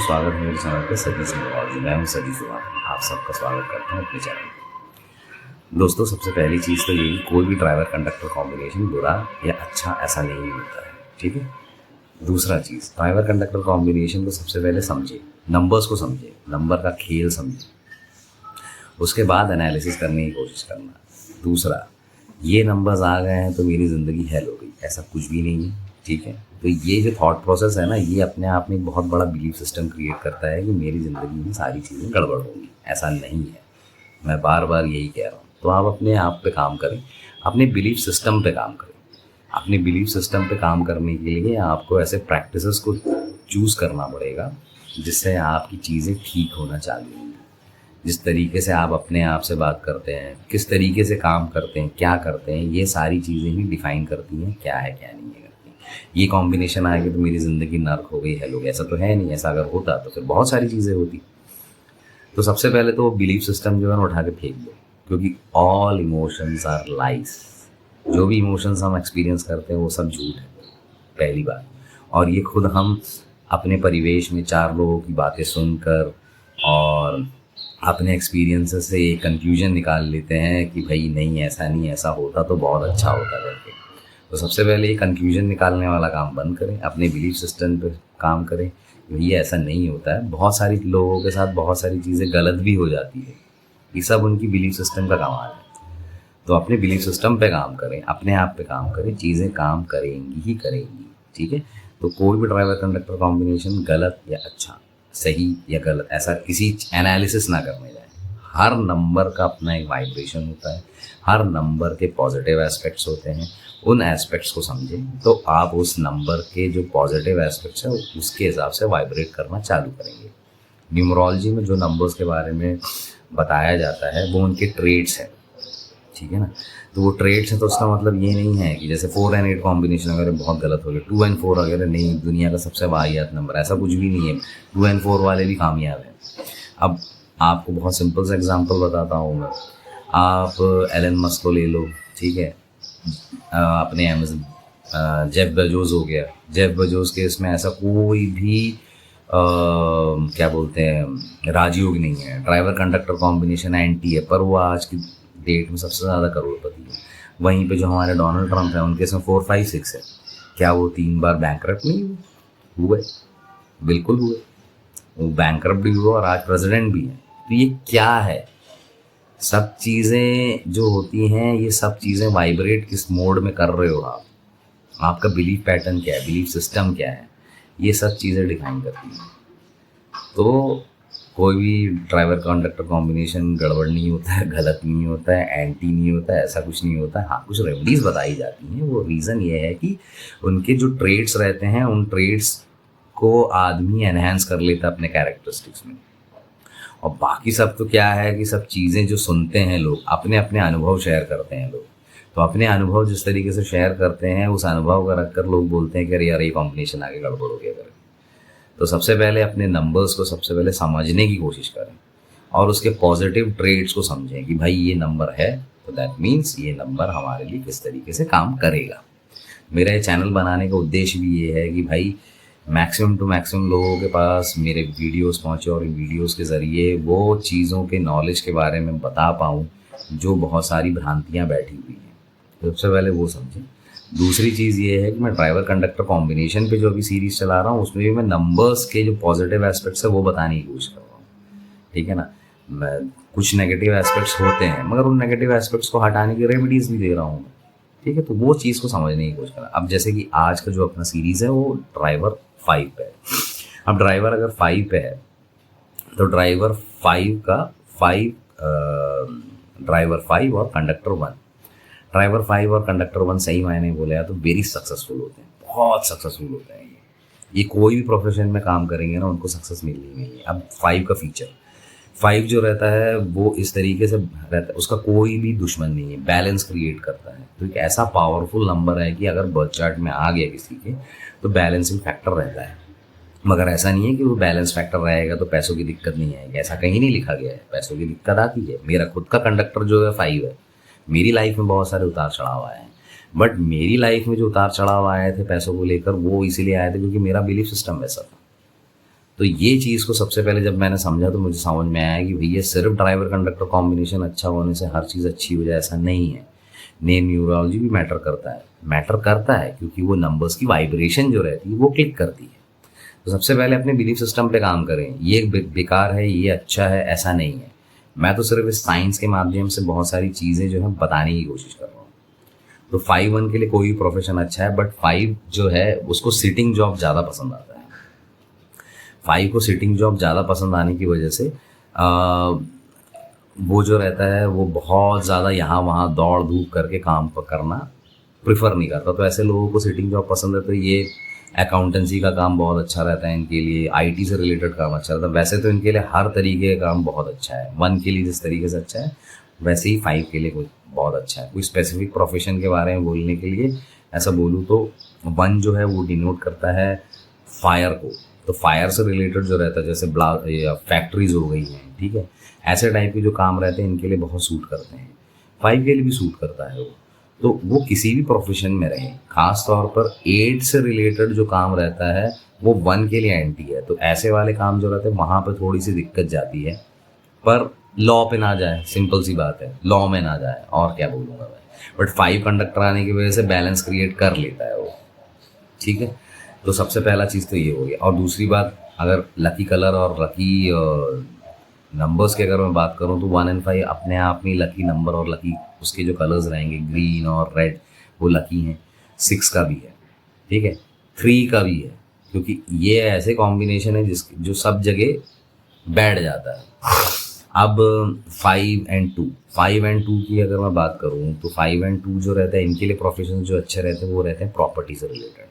स्वागत है मेरे चैनल पे सजी सिंह। मैं हूँ सजी सिंह, आप सबका स्वागत करता हूँ अपने चैनल पे। दोस्तों, सबसे पहली चीज़ तो यही, कोई भी ड्राइवर कंडक्टर कॉम्बिनेशन बुरा या अच्छा ऐसा नहीं होता है, ठीक है। दूसरा चीज़, ड्राइवर कंडक्टर कॉम्बिनेशन को सबसे पहले समझे, नंबर्स को समझे, नंबर का खेल समझे, उसके बाद एनालिसिस करने की कोशिश करना। दूसरा, ये नंबर्स आ गए हैं तो मेरी ज़िंदगी हेल हो गई, ऐसा कुछ भी नहीं है, ठीक है। तो ये जो थॉट प्रोसेस है ना, ये अपने आप में एक बहुत बड़ा बिलीफ सिस्टम क्रिएट करता है कि मेरी ज़िंदगी में सारी चीज़ें गड़बड़ होंगी। ऐसा नहीं है, मैं बार बार यही कह रहा हूँ। तो आप अपने आप पे काम करें, अपने बिलीफ सिस्टम पे काम करें। अपने बिलीफ सिस्टम पे काम करने के लिए आपको ऐसे प्रैक्टिसेस को चूज़ करना पड़ेगा जिससे आपकी चीज़ें ठीक होना चालू होंगी। जिस तरीके से आप अपने आप से बात करते हैं, किस तरीके से काम करते हैं, क्या करते हैं, ये सारी चीज़ें ही डिफ़ाइन करती हैं क्या है क्या नहीं है करती। ये कॉम्बिनेशन आएगी तो मेरी ज़िंदगी नर्क हो गई है, लोग ऐसा तो है नहीं। ऐसा अगर होता तो फिर बहुत सारी चीज़ें होती। तो सबसे पहले तो बिलीफ सिस्टम जो है ना उठा के फेंक दो, क्योंकि ऑल इमोशंस आर लाइस। जो भी इमोशंस हम एक्सपीरियंस करते हैं वो सब झूठ है, पहली बात। और ये खुद हम अपने परिवेश में 4 लोगों की बातें सुनकर और अपने एक्सपीरियंसेस से एक कंक्लूजन निकाल लेते हैं कि भाई नहीं, ऐसा नहीं, ऐसा होता तो बहुत अच्छा होता करके। तो सबसे पहले ये कंक्लूजन निकालने वाला काम बंद करें, अपने बिलीफ सिस्टम पे काम करें। ये ऐसा नहीं होता है। बहुत सारी लोगों के साथ बहुत सारी चीज़ें गलत भी हो जाती है, ये सब उनकी बिलीफ सिस्टम का कमाल है। तो अपने बिलीफ सिस्टम पे काम करें, अपने आप पे काम करें, चीज़ें काम करेंगी ही करेंगी, ठीक है। तो कोई भी ड्राइवर कंडक्टर कॉम्बिनेशन गलत या अच्छा, सही या गलत, ऐसा किसी एनालिसिस ना करने जाए। हर नंबर का अपना एक वाइब्रेशन होता है, हर नंबर के पॉजिटिव एस्पेक्ट्स होते हैं। उन एस्पेक्ट्स को समझें तो आप उस नंबर के जो पॉजिटिव एस्पेक्ट्स हैं उसके हिसाब से वाइब्रेट करना चालू करेंगे। न्यूमरोलॉजी में जो नंबर्स के बारे में बताया जाता है वो उनके ट्रेड्स हैं, ठीक है ना। तो वो ट्रेड्स हैं, तो उसका मतलब ये नहीं है कि जैसे 4 and 8 कॉम्बिनेशन अगर बहुत गलत हो गया, 2 and 4 अगर नहीं, दुनिया का सबसे वाहियात नंबर, ऐसा कुछ भी नहीं है। 2 and 4 वाले भी कामयाब हैं। अब आपको बहुत सिंपल सा एग्जांपल बताता हूँ मैं। आप एलन मस्क को ले लो, ठीक है। अपने अमेज़न जेफ बेजोस हो गया। जेफ बेजोस के इसमें ऐसा कोई भी क्या बोलते हैं राजयोग नहीं है। ड्राइवर कंडक्टर कॉम्बिनेशन एंटी है, पर वो आज की डेट में सबसे ज़्यादा करोड़पति है। वहीं पे जो हमारे डोनाल्ड ट्रंप है, उनके इसमें 4, 5, 6 है। क्या वो 3 बार बैंकरप्ट नहीं हुए? बिल्कुल हुए। वो बैंकरप्ट भी हुआ और आज प्रेसिडेंट भी है। तो ये क्या है? सब चीज़ें जो होती हैं, ये सब चीज़ें वाइब्रेट किस मोड में कर रहे हो आप, आपका बिलीफ पैटर्न क्या है, बिलीफ सिस्टम क्या है, ये सब चीज़ें डिफाइन करती हैं। तो कोई भी ड्राइवर कंडक्टर कॉम्बिनेशन गड़बड़ नहीं होता है, गलत नहीं होता है, एंटी नहीं होता है, ऐसा कुछ नहीं होता है। हाँ, कुछ रेमेडीज़ बताई जाती हैं। वो रीज़न ये है कि उनके जो ट्रेड्स रहते हैं, उन ट्रेड्स को आदमी एनहेंस कर लेता है अपने कैरेक्टरिस्टिक्स में। और बाकी सब तो क्या है कि सब चीज़ें जो सुनते हैं लोग, अपने अपने अनुभव शेयर करते हैं लोग। तो अपने अनुभव जिस तरीके से शेयर करते हैं, उस अनुभव का रखकर लोग बोलते हैं कि अरे यार ये कॉम्बिनेशन आगे गड़बड़ हो गया करके। तो सबसे पहले अपने नंबर्स को सबसे पहले समझने की कोशिश करें और उसके पॉजिटिव ट्रेड्स को समझें कि भाई ये नंबर है तो दैट मीन्स ये नंबर हमारे लिए किस तरीके से काम करेगा। मेरा ये चैनल बनाने का उद्देश्य भी ये है कि भाई मैक्सिमम टू मैक्सिमम लोगों के पास मेरे वीडियोस पहुंचे और इन वीडियोस के ज़रिए वो चीज़ों के नॉलेज के बारे में बता पाऊँ जो बहुत सारी भ्रांतियाँ बैठी हुई हैं। तो सबसे पहले वो समझें। दूसरी चीज़ ये है कि मैं ड्राइवर कंडक्टर कॉम्बिनेशन पे जो अभी सीरीज़ चला रहा हूँ उसमें भी मैं नंबर्स के जो पॉजिटिव एस्पेक्ट्स है वो बताने की कोशिश कर रहा हूँ, ठीक है ना। मैं कुछ नेगेटिव एस्पेक्ट्स होते हैं, मगर उन नेगेटिव एस्पेक्ट्स को हटाने की रेमेडीज़ भी दे रहा हूँ, ठीक है। तो वो चीज़ को समझने की कोशिश करें। अब जैसे कि आज का जो अपना सीरीज़ है वो ड्राइवर 5 पे है। अब ड्राइवर अगर 5 पे है तो ड्राइवर 5 का 5 ड्राइवर 5 और कंडक्टर 1, ड्राइवर 5 और कंडक्टर 1 सही मायने बोले तो वेरी सक्सेसफुल होते हैं, बहुत सक्सेसफुल होते हैं। ये कोई भी प्रोफेशन में काम करेंगे ना, उनको सक्सेस मिलनी है। अब 5 का फीचर, 5 जो रहता है वो इस तरीके से रहता है, उसका कोई भी दुश्मन नहीं है, बैलेंस क्रिएट करता है। तो एक ऐसा पावरफुल नंबर है कि अगर बर्थ चार्ट में आ गया किसी के तो बैलेंसिंग फैक्टर रहता है। मगर ऐसा नहीं है कि वो बैलेंस फैक्टर रहेगा तो पैसों की दिक्कत नहीं आएगी, ऐसा कहीं नहीं लिखा गया है। पैसों की दिक्कत आती है। मेरा खुद का कंडक्टर जो है 5 है। मेरी लाइफ में बहुत सारे उतार चढ़ाव आए हैं, बट मेरी लाइफ में जो उतार चढ़ाव आए थे पैसों को लेकर वो इसीलिए आए थे क्योंकि मेरा बिलीफ सिस्टम वैसा था। तो ये चीज़ को सबसे पहले जब मैंने समझा तो मुझे समझ में आया कि भैया सिर्फ ड्राइवर कंडक्टर कॉम्बिनेशन अच्छा होने से हर चीज़ अच्छी हो जाए, ऐसा नहीं है। नेम न्यूरोलॉजी भी मैटर करता है क्योंकि वो नंबर्स की वाइब्रेशन जो रहती है वो क्लिक करती है। तो सबसे पहले अपने बिलीफ सिस्टम पे काम करें, ये बेकार है, ये अच्छा है, ऐसा नहीं है। मैं तो सिर्फ इस साइंस के माध्यम से बहुत सारी चीज़ें जो है बताने की कोशिश कर रहा हूँ। तो 5-1 के लिए कोई भी प्रोफेशन अच्छा है, बट 5 जो है उसको सिटिंग जॉब ज़्यादा पसंद आता है। 5 को सिटिंग जॉब ज़्यादा पसंद आने की वजह से वो जो रहता है वो बहुत ज़्यादा यहाँ वहाँ दौड़ धूप करके काम करना प्रिफर नहीं करता। तो ऐसे लोगों को सिटिंग जॉब पसंद है। तो ये अकाउंटेंसी का काम बहुत अच्छा रहता है इनके लिए, आईटी से रिलेटेड काम अच्छा रहता है। वैसे तो इनके लिए हर तरीके का काम बहुत अच्छा है। 1 के लिए जिस तरीके से अच्छा है वैसे ही 5 के लिए कोई बहुत अच्छा है। कोई स्पेसिफिक प्रोफेशन के बारे में बोलने के लिए ऐसा बोलूँ तो 1 जो है वो डिनोट करता है फायर को। तो फायर से रिलेटेड जो रहता है जैसे फैक्ट्रीज हो गई हैं, ठीक है, ऐसे टाइप के जो काम रहते हैं इनके लिए बहुत सूट करते हैं। 5 के लिए भी सूट करता है वो। तो वो किसी भी प्रोफेशन में रहे, खास तौर पर 8 से रिलेटेड जो काम रहता है वो 1 के लिए एंटी है। तो ऐसे वाले काम जो रहते हैं वहाँ पर थोड़ी सी दिक्कत जाती है, पर लॉ पे ना जाए, सिंपल सी बात है, लॉ में ना जाए, और क्या बोलूँगा मैं। बट 5 कंडक्टर आने की वजह से बैलेंस क्रिएट कर लेता है वो, ठीक है। तो सबसे पहला चीज़ तो ये हो गया। और दूसरी बात, अगर लकी कलर और लकी नंबर्स की अगर मैं बात करूँ तो 1 और 5 अपने आप में लकी नंबर और लकी उसके जो कलर्स रहेंगे ग्रीन और रेड वो लकी हैं। 6 का भी है, ठीक है, 3 का भी है, क्योंकि ये ऐसे कॉम्बिनेशन है जो सब जगह बैठ जाता है। अब 5 and 2 की अगर मैं बात करूँ तो 5 and 2 जो रहता है इनके लिए प्रोफेशन जो अच्छे रहते हैं वो रहते हैं प्रॉपर्टी से रिलेटेड।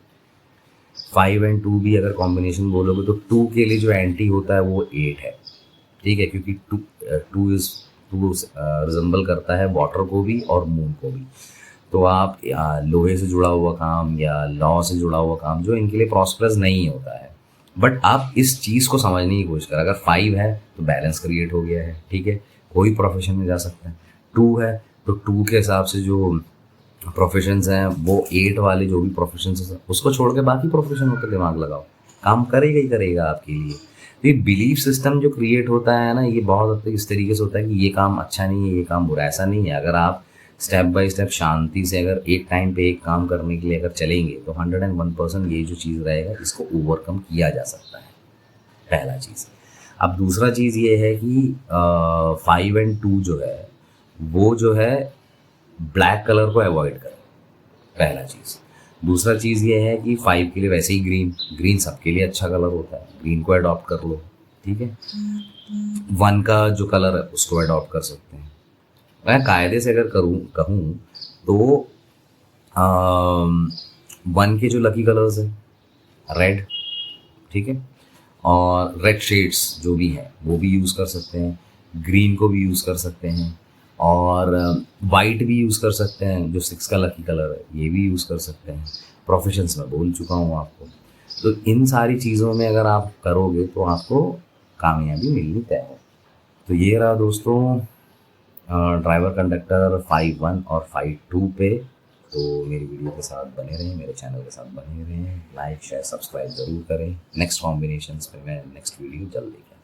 5 and 2 भी अगर कॉम्बिनेशन बोलोगे तो 2 के लिए जो एंटी होता है वो 8 है, ठीक है, क्योंकि 2 रिजेंबल करता है वाटर को भी और मून को भी। तो आप लोहे से जुड़ा हुआ काम या लॉ से जुड़ा हुआ काम जो इनके लिए प्रॉस्परस नहीं होता है। बट आप इस चीज़ को समझने की कोशिश करें, अगर 5 है तो बैलेंस क्रिएट हो गया है, ठीक है, कोई प्रोफेशन में जा सकता है। 2 है तो 2 के हिसाब से जो प्रोफेशंस हैं वो 8 वाले जो भी प्रोफेशंस हैं उसको छोड़ के बाकी प्रोफेशनों पर दिमाग लगाओ, काम करेगा ही करेगा आपके लिए। ये बिलीफ सिस्टम जो क्रिएट होता है ना, ये बहुत हद तक इस तरीके से होता है कि ये काम अच्छा नहीं है, ये काम बुरा, ऐसा नहीं है। अगर आप स्टेप बाय स्टेप शांति से अगर एक टाइम पे एक काम करने के लिए अगर चलेंगे तो 101% ये जो चीज़ रहेगा इसको ओवरकम किया जा सकता है, पहला चीज़। अब दूसरा चीज़ ये है कि 5 and 2 जो है वो जो है ब्लैक कलर को अवॉइड करें, पहला चीज़। दूसरा चीज़ ये है कि 5 के लिए वैसे ही ग्रीन सबके लिए अच्छा कलर होता है, ग्रीन को अडॉप्ट कर लो, ठीक है। 1 का जो कलर है उसको अडॉप्ट कर सकते हैं। मैं कायदे से अगर कहूँ तो 1 के जो लकी कलर्स हैं रेड, ठीक है, और रेड शेड्स जो भी हैं वो भी यूज़ कर सकते हैं, ग्रीन को भी यूज़ कर सकते हैं, और वाइट भी यूज़ कर सकते हैं जो 6 का लकी कलर है, ये भी यूज़ कर सकते हैं। प्रोफेशंस में बोल चुका हूँ आपको। तो इन सारी चीज़ों में अगर आप करोगे तो आपको कामयाबी मिलनी तय है। तो ये रहा दोस्तों ड्राइवर कंडक्टर 5-1 और 5-2 पे। तो मेरी वीडियो के साथ बने रहें, मेरे चैनल के साथ बने रहें, लाइक शेयर सब्सक्राइब ज़रूर करें। नेक्स्ट कॉम्बिनेशंस पे मैं नेक्स्ट वीडियो जल्द लेके